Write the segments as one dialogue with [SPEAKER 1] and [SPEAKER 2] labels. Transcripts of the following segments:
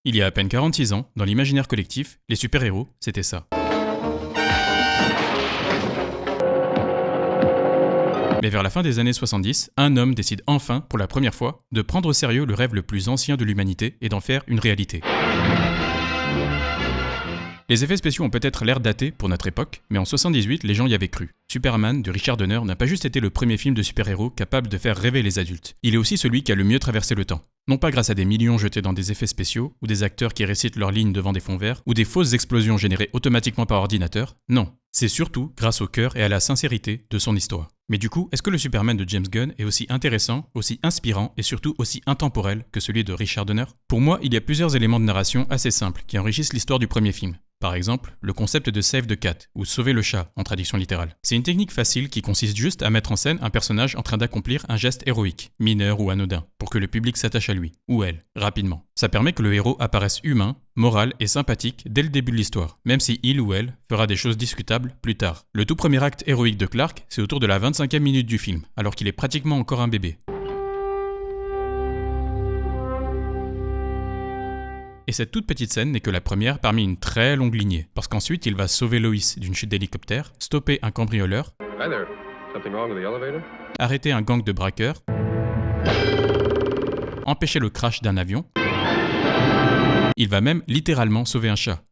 [SPEAKER 1] Il y a à peine 46 ans, dans l'imaginaire collectif, les super-héros, c'était ça. Mais vers la fin des années 70, un homme décide enfin, pour la première fois, de prendre au sérieux le rêve le plus ancien de l'humanité et d'en faire une réalité. Les effets spéciaux ont peut-être l'air datés pour notre époque, mais en 78, les gens y avaient cru. Superman de Richard Donner n'a pas juste été le premier film de super-héros capable de faire rêver les adultes. Il est aussi celui qui a le mieux traversé le temps. Non pas grâce à des millions jetés dans des effets spéciaux, ou des acteurs qui récitent leurs lignes devant des fonds verts, ou des fausses explosions générées automatiquement par ordinateur, non. C'est surtout grâce au cœur et à la sincérité de son histoire. Mais du coup, est-ce que le Superman de James Gunn est aussi intéressant, aussi inspirant et surtout aussi intemporel que celui de Richard Donner ? Pour moi, il y a plusieurs éléments de narration assez simples qui enrichissent l'histoire du premier film. Par exemple, le concept de save the cat, ou sauver le chat en traduction littérale. C'est une technique facile qui consiste juste à mettre en scène un personnage en train d'accomplir un geste héroïque, mineur ou anodin, pour que le public s'attache à lui, ou elle, rapidement. Ça permet que le héros apparaisse humain, moral et sympathique dès le début de l'histoire, même si il ou elle fera des choses discutables plus tard. Le tout premier acte héroïque de Clark, c'est autour de la 25e minute du film, alors qu'il est pratiquement encore un bébé. Et cette toute petite scène n'est que la première parmi une très longue lignée, parce qu'ensuite il va sauver Lois d'une chute d'hélicoptère, stopper un cambrioleur, arrêter un gang de braqueurs, empêcher le crash d'un avion, il va même littéralement sauver un chat.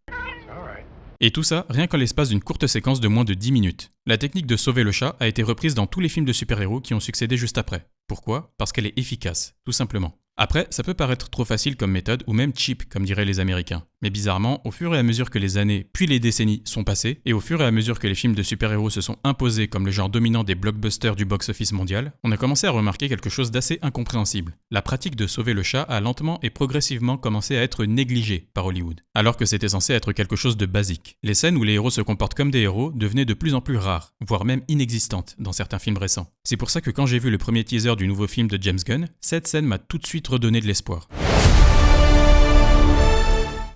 [SPEAKER 1] Et tout ça, rien qu'en l'espace d'une courte séquence de moins de 10 minutes. La technique de sauver le chat a été reprise dans tous les films de super-héros qui ont succédé juste après. Pourquoi ? Parce qu'elle est efficace, tout simplement. Après, ça peut paraître trop facile comme méthode, ou même cheap, comme diraient les Américains. Mais bizarrement, au fur et à mesure que les années, puis les décennies sont passées, et au fur et à mesure que les films de super-héros se sont imposés comme le genre dominant des blockbusters du box-office mondial, on a commencé à remarquer quelque chose d'assez incompréhensible. La pratique de sauver le chat a lentement et progressivement commencé à être négligée par Hollywood, alors que c'était censé être quelque chose de basique. Les scènes où les héros se comportent comme des héros devenaient de plus en plus rares, voire même inexistantes dans certains films récents. C'est pour ça que quand j'ai vu le premier teaser du nouveau film de James Gunn, cette scène m'a tout de suite redonné de l'espoir.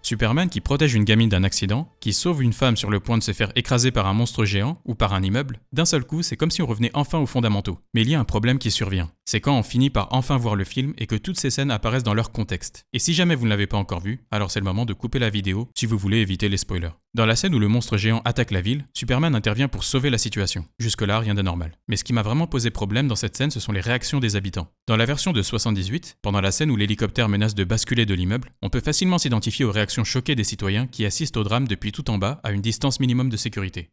[SPEAKER 1] Superman qui protège une gamine d'un accident, qui sauve une femme sur le point de se faire écraser par un monstre géant ou par un immeuble, d'un seul coup, c'est comme si on revenait enfin aux fondamentaux. Mais il y a un problème qui survient. C'est quand on finit par enfin voir le film et que toutes ces scènes apparaissent dans leur contexte. Et si jamais vous ne l'avez pas encore vu, alors c'est le moment de couper la vidéo si vous voulez éviter les spoilers. Dans la scène où le monstre géant attaque la ville, Superman intervient pour sauver la situation. Jusque-là, rien d'anormal. Mais ce qui m'a vraiment posé problème dans cette scène, ce sont les réactions des habitants. Dans la version de 78, pendant la scène où l'hélicoptère menace de basculer de l'immeuble, on peut facilement s'identifier aux réactions choquées des citoyens qui assistent au drame depuis tout en bas à une distance minimum de sécurité.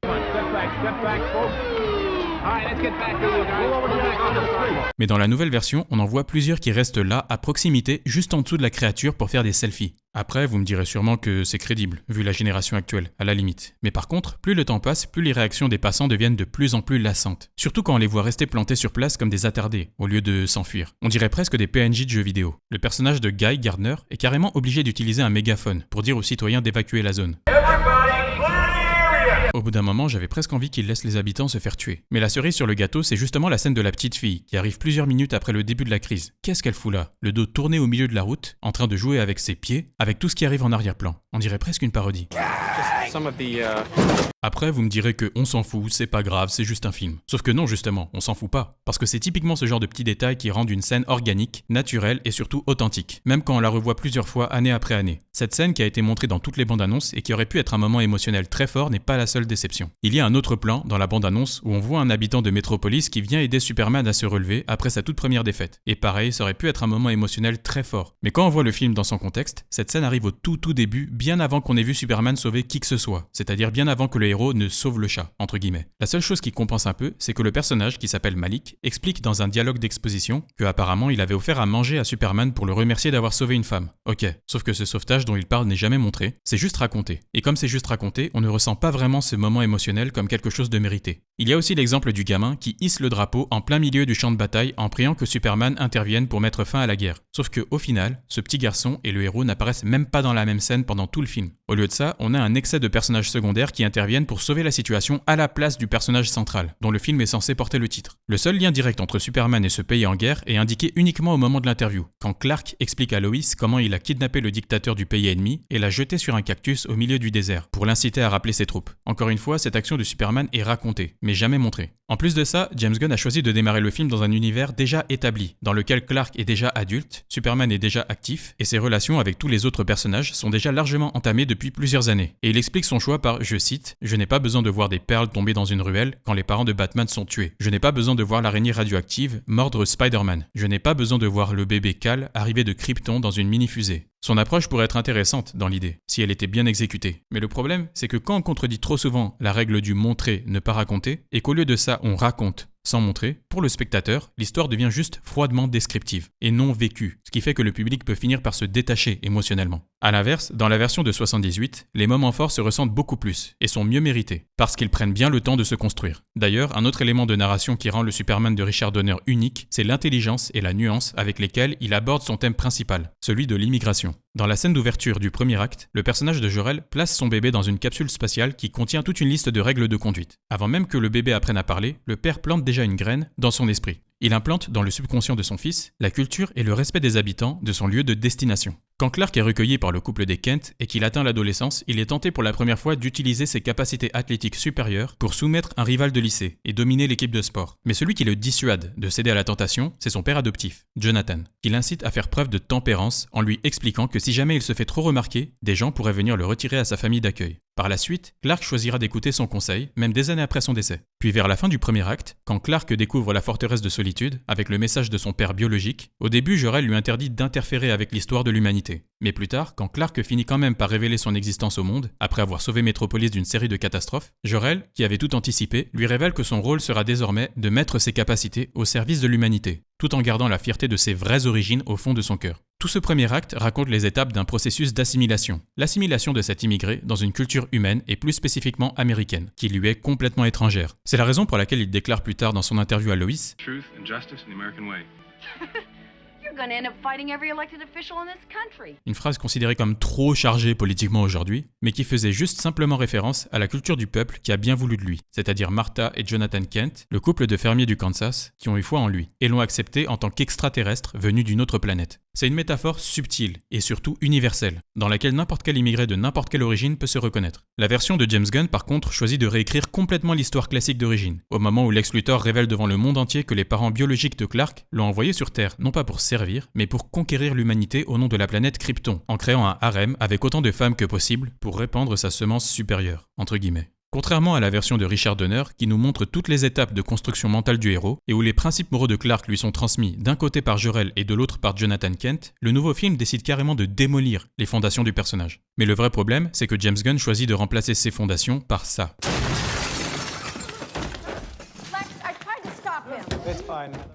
[SPEAKER 1] Mais dans la nouvelle version, on en voit plusieurs qui restent là, à proximité, juste en dessous de la créature pour faire des selfies. Après, vous me direz sûrement que c'est crédible, vu la génération actuelle, à la limite. Mais par contre, plus le temps passe, plus les réactions des passants deviennent de plus en plus lassantes. Surtout quand on les voit rester plantés sur place comme des attardés, au lieu de s'enfuir. On dirait presque des PNJ de jeux vidéo. Le personnage de Guy Gardner est carrément obligé d'utiliser un mégaphone pour dire aux citoyens d'évacuer la zone. Au bout d'un moment, j'avais presque envie qu'il laisse les habitants se faire tuer. Mais la cerise sur le gâteau, c'est justement la scène de la petite fille, qui arrive plusieurs minutes après le début de la crise. Qu'est-ce qu'elle fout là ? Le dos tourné au milieu de la route, en train de jouer avec ses pieds, avec tout ce qui arrive en arrière-plan. On dirait presque une parodie. Après, vous me direz que on s'en fout, c'est pas grave, c'est juste un film. Sauf que non, justement, on s'en fout pas. Parce que c'est typiquement ce genre de petits détails qui rendent une scène organique, naturelle et surtout authentique. Même quand on la revoit plusieurs fois, année après année. Cette scène qui a été montrée dans toutes les bandes annonces et qui aurait pu être un moment émotionnel très fort n'est pas la seule déception. Il y a un autre plan, dans la bande annonce, où on voit un habitant de Metropolis qui vient aider Superman à se relever après sa toute première défaite. Et pareil, ça aurait pu être un moment émotionnel très fort. Mais quand on voit le film dans son contexte, cette scène arrive au tout début, bien avant qu'on ait vu Superman sauver qui que ce soit. C'est-à-dire bien avant que le héros ne sauve le chat, entre guillemets. La seule chose qui compense un peu, c'est que le personnage, qui s'appelle Malik, explique dans un dialogue d'exposition que apparemment il avait offert à manger à Superman pour le remercier d'avoir sauvé une femme. Ok, sauf que ce sauvetage dont il parle n'est jamais montré, c'est juste raconté. Et comme c'est juste raconté, on ne ressent pas vraiment ce moment émotionnel comme quelque chose de mérité. Il y a aussi l'exemple du gamin qui hisse le drapeau en plein milieu du champ de bataille en priant que Superman intervienne pour mettre fin à la guerre. Sauf que au final, ce petit garçon et le héros n'apparaissent même pas dans la même scène pendant tout le film. Au lieu de ça, on a un excès de personnages secondaires qui interviennent pour sauver la situation à la place du personnage central, dont le film est censé porter le titre. Le seul lien direct entre Superman et ce pays en guerre est indiqué uniquement au moment de l'interview, quand Clark explique à Lois comment il a kidnappé le dictateur du pays ennemi et l'a jeté sur un cactus au milieu du désert, pour l'inciter à rappeler ses troupes. Encore une fois, cette action de Superman est racontée, mais n'est jamais montré. En plus de ça, James Gunn a choisi de démarrer le film dans un univers déjà établi, dans lequel Clark est déjà adulte, Superman est déjà actif, et ses relations avec tous les autres personnages sont déjà largement entamées depuis plusieurs années. Et il explique son choix par, je cite, « Je n'ai pas besoin de voir des perles tomber dans une ruelle quand les parents de Batman sont tués. Je n'ai pas besoin de voir l'araignée radioactive mordre Spider-Man. Je n'ai pas besoin de voir le bébé Cal arriver de Krypton dans une mini-fusée. » Son approche pourrait être intéressante dans l'idée, si elle était bien exécutée. Mais le problème, c'est que quand on contredit trop souvent la règle du montrer, ne pas raconter, et qu'au lieu de ça, on raconte sans montrer, pour le spectateur, l'histoire devient juste froidement descriptive et non vécue, ce qui fait que le public peut finir par se détacher émotionnellement. A l'inverse, dans la version de 78, les moments forts se ressentent beaucoup plus et sont mieux mérités, parce qu'ils prennent bien le temps de se construire. D'ailleurs, un autre élément de narration qui rend le Superman de Richard Donner unique, c'est l'intelligence et la nuance avec lesquelles il aborde son thème principal, celui de l'immigration. Dans la scène d'ouverture du premier acte, le personnage de Jor-El place son bébé dans une capsule spatiale qui contient toute une liste de règles de conduite. Avant même que le bébé apprenne à parler, le père plante déjà une graine dans son esprit. Il implante dans le subconscient de son fils la culture et le respect des habitants de son lieu de destination. Quand Clark est recueilli par le couple des Kent et qu'il atteint l'adolescence, il est tenté pour la première fois d'utiliser ses capacités athlétiques supérieures pour soumettre un rival de lycée et dominer l'équipe de sport. Mais celui qui le dissuade de céder à la tentation, c'est son père adoptif, Jonathan, qui l'incite à faire preuve de tempérance en lui expliquant que si jamais il se fait trop remarquer, des gens pourraient venir le retirer à sa famille d'accueil. Par la suite, Clark choisira d'écouter son conseil, même des années après son décès. Puis vers la fin du premier acte, quand Clark découvre la forteresse de solitude, avec le message de son père biologique, au début Jor-El lui interdit d'interférer avec l'histoire de l'humanité. Mais plus tard, quand Clark finit quand même par révéler son existence au monde, après avoir sauvé Metropolis d'une série de catastrophes, Jor-El, qui avait tout anticipé, lui révèle que son rôle sera désormais de mettre ses capacités au service de l'humanité, tout en gardant la fierté de ses vraies origines au fond de son cœur. Tout ce premier acte raconte les étapes d'un processus d'assimilation. L'assimilation de cet immigré dans une culture humaine et plus spécifiquement américaine, qui lui est complètement étrangère. C'est la raison pour laquelle il déclare plus tard dans son interview à Lois une phrase considérée comme trop chargée politiquement aujourd'hui, mais qui faisait juste simplement référence à la culture du peuple qui a bien voulu de lui, c'est-à-dire Martha et Jonathan Kent, le couple de fermiers du Kansas, qui ont eu foi en lui, et l'ont accepté en tant qu'extraterrestre venu d'une autre planète. C'est une métaphore subtile et surtout universelle, dans laquelle n'importe quel immigré de n'importe quelle origine peut se reconnaître. La version de James Gunn, par contre, choisit de réécrire complètement l'histoire classique d'origine, au moment où Lex Luthor révèle devant le monde entier que les parents biologiques de Clark l'ont envoyé sur Terre, non pas pour servir, mais pour conquérir l'humanité au nom de la planète Krypton, en créant un harem avec autant de femmes que possible pour répandre sa semence supérieure, entre guillemets. Contrairement à la version de Richard Donner, qui nous montre toutes les étapes de construction mentale du héros, et où les principes moraux de Clark lui sont transmis d'un côté par Jor-El et de l'autre par Jonathan Kent, le nouveau film décide carrément de démolir les fondations du personnage. Mais le vrai problème, c'est que James Gunn choisit de remplacer ces fondations par ça.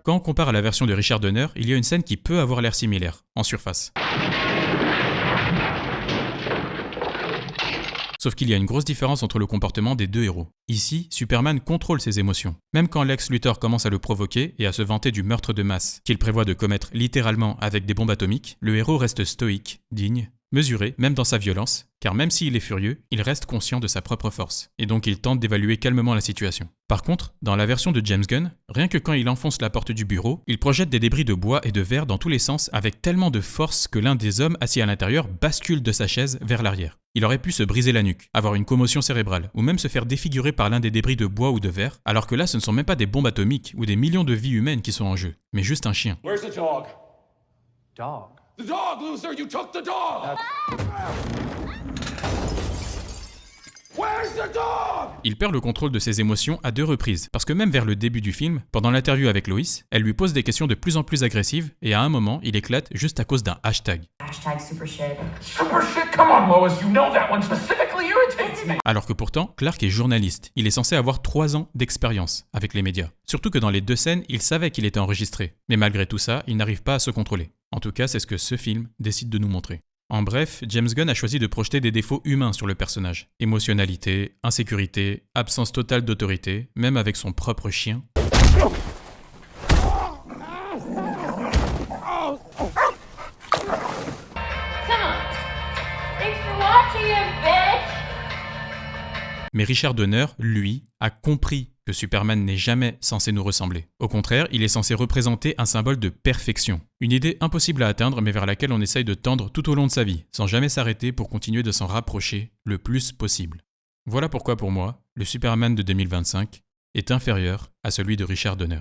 [SPEAKER 1] Quand on compare à la version de Richard Donner, il y a une scène qui peut avoir l'air similaire, en surface. Sauf qu'il y a une grosse différence entre le comportement des deux héros. Ici, Superman contrôle ses émotions. Même quand Lex Luthor commence à le provoquer et à se vanter du meurtre de masse qu'il prévoit de commettre littéralement avec des bombes atomiques, le héros reste stoïque, digne, mesuré, même dans sa violence, car même s'il est furieux, il reste conscient de sa propre force, et donc il tente d'évaluer calmement la situation. Par contre, dans la version de James Gunn, rien que quand il enfonce la porte du bureau, il projette des débris de bois et de verre dans tous les sens avec tellement de force que l'un des hommes assis à l'intérieur bascule de sa chaise vers l'arrière. Il aurait pu se briser la nuque, avoir une commotion cérébrale, ou même se faire défigurer par l'un des débris de bois ou de verre, alors que là ce ne sont même pas des bombes atomiques ou des millions de vies humaines qui sont en jeu, mais juste un chien.
[SPEAKER 2] Where's the dog?
[SPEAKER 3] Dog?
[SPEAKER 2] The dog, loser! You took the dog! Where's the dog?
[SPEAKER 1] Il perd le contrôle de ses émotions à 2 reprises, parce que même vers le début du film, pendant l'interview avec Lois, elle lui pose des questions de plus en plus agressives, et à un moment, il éclate juste à cause d'un hashtag.
[SPEAKER 4] Hashtag super shit.
[SPEAKER 2] Super shit! Come on, Lois! You know that one specifically irritates me!
[SPEAKER 1] Alors que pourtant, Clark est journaliste. Il est censé avoir 3 ans d'expérience avec les médias. Surtout que dans les 2 scènes, il savait qu'il était enregistré. Mais malgré tout ça, il n'arrive pas à se contrôler. En tout cas, c'est ce que ce film décide de nous montrer. En bref, James Gunn a choisi de projeter des défauts humains sur le personnage. Émotionnalité, insécurité, absence totale d'autorité, même avec son propre chien. Mais Richard Donner, lui, a compris que Superman n'est jamais censé nous ressembler. Au contraire, il est censé représenter un symbole de perfection. Une idée impossible à atteindre, mais vers laquelle on essaye de tendre tout au long de sa vie, sans jamais s'arrêter pour continuer de s'en rapprocher le plus possible. Voilà pourquoi pour moi, le Superman de 2025 est inférieur à celui de Richard Donner.